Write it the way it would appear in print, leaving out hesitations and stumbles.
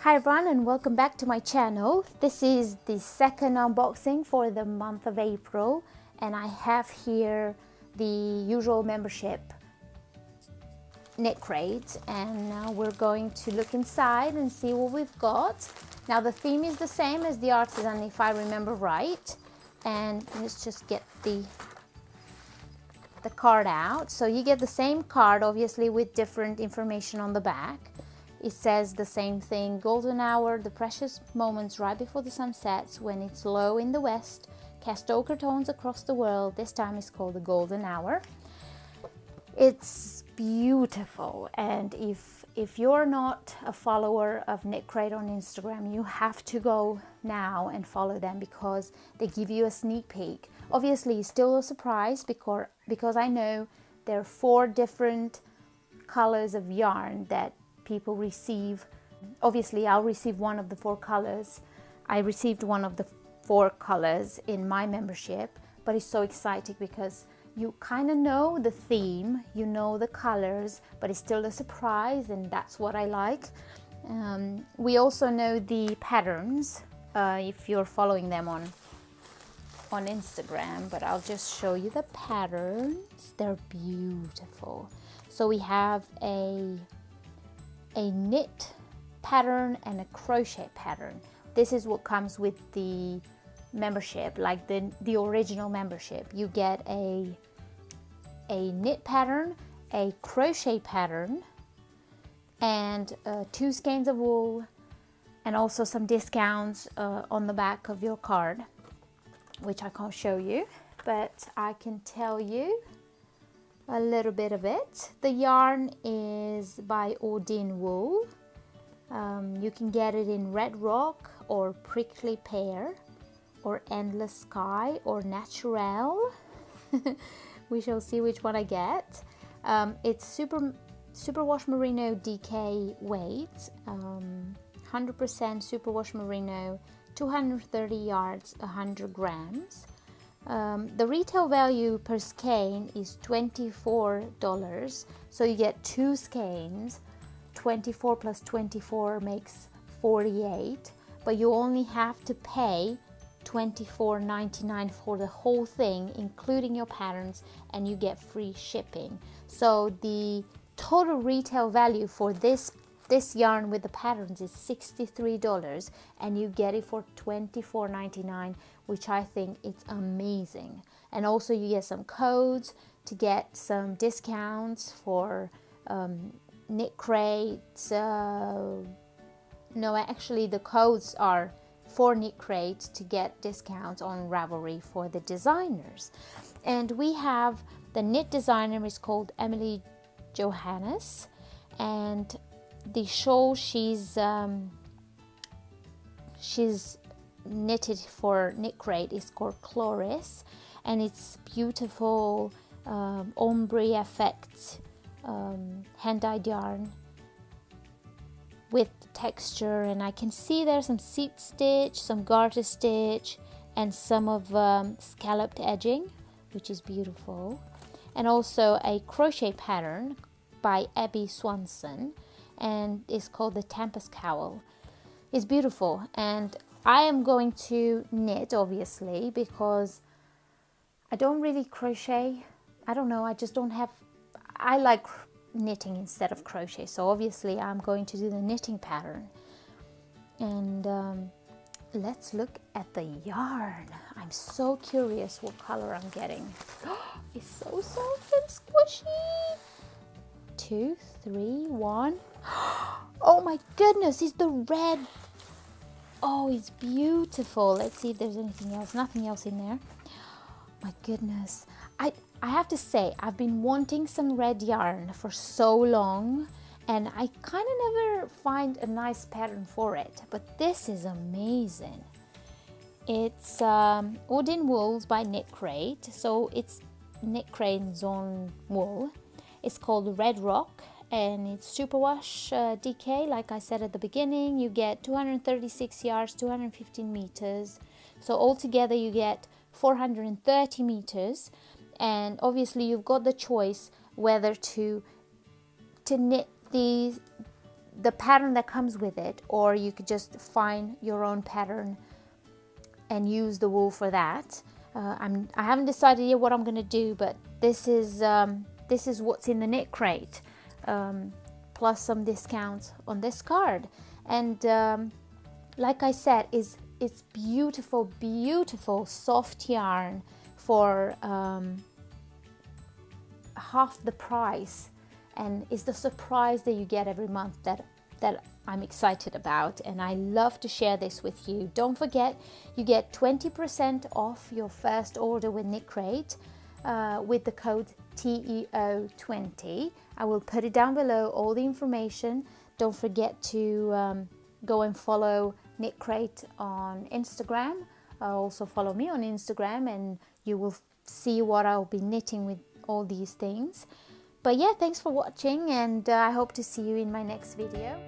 Hi everyone and welcome back to my channel. This is the second unboxing for the month of April and I have here the usual membership KNITCRATE, and now we're going to look inside and see what we've got. Now the theme is the same as the artisan if I remember right, and let's just get the card out. So you get the same card obviously with different information on the back. It says the same thing: golden hour, the precious moments right before the sun sets, when it's low in the west, cast ochre tones across the world. This time is called the golden hour. It's beautiful, and if you're not a follower of KNITCRATE on Instagram, you have to go now and follow them because they give you a sneak peek. Obviously it's still a surprise because I know there are 4 different colors of yarn that people receive. Obviously I'll receive one of the 4 colors. I received one of the 4 colors in my membership, but it's so exciting because you kind of know the theme, you know the colors, but it's still a surprise, and that's what I like. We also know the patterns if you're following them on Instagram, but I'll just show you the patterns. They're beautiful. So we have a knit pattern and a crochet pattern. This is what comes with the membership, like the original membership. You get a knit pattern, a crochet pattern, and 2 skeins of wool, and also some discounts on the back of your card, which I can't show you, but I can tell you a little bit of it. The yarn is by Odin Wool. You can get it in Red Rock or Prickly Pear or Endless Sky or Natural. We shall see which one I get. It's superwash merino DK weight, 100% superwash merino, 230 yards, 100 grams. The retail value per skein is $24, so you get 2 skeins. 24 plus 24 makes 48, but you only have to pay $24.99 for the whole thing, including your patterns, and you get free shipping. So the total retail value for this yarn with the patterns is $63, and you get it for $24.99, which I think it's amazing. And also you get some codes to get some discounts for KNITCRATE. No, actually the codes are for KNITCRATE to get discounts on Ravelry for the designers. And we have the knit designer is called Emily Johannes, and the shawl she's knitted for KNITCRATE is called Chloris, and it's beautiful ombre effect hand-dyed yarn with texture, and I can see there's some seat stitch, some garter stitch, and some of scalloped edging, which is beautiful, and also a crochet pattern by Abby Swanson, and it's called the Tempest Cowl. It's beautiful, and I am going to knit obviously because I don't really crochet. I don't know, I just don't have, I like knitting instead of crochet, so obviously I'm going to do the knitting pattern. And let's look at the yarn. I'm so curious what color I'm getting. It's so soft and squishy. 2, 3, 1. Oh my goodness, it's the red. Oh, it's beautiful. Let's see if there's anything else. Nothing else in there. My goodness, I have to say I've been wanting some red yarn for so long, and I kind of never find a nice pattern for it, but this is amazing. It's Odin Wools by KNITCRATE, so it's KNITCRATE's own wool. It's called Red Rock, and it's superwash DK. Like I said at the beginning, you get 236 yards, 215 meters, so altogether you get 430 meters. And obviously you've got the choice whether to knit the pattern that comes with it, or you could just find your own pattern and use the wool for that. I haven't decided yet what I'm going to do, but this is what's in the knit crate, plus some discounts on this card. And like I said, it's beautiful, beautiful soft yarn for half the price, and it's the surprise that you get every month that I'm excited about, and I love to share this with you. Don't forget, you get 20% off your first order with KnitCrate with the code TEO20. I will put it down below, all the information. Don't forget to go and follow KnitCrate on Instagram. Also follow me on Instagram, and you will see what I'll be knitting with all these things. But yeah, thanks for watching, and I hope to see you in my next video.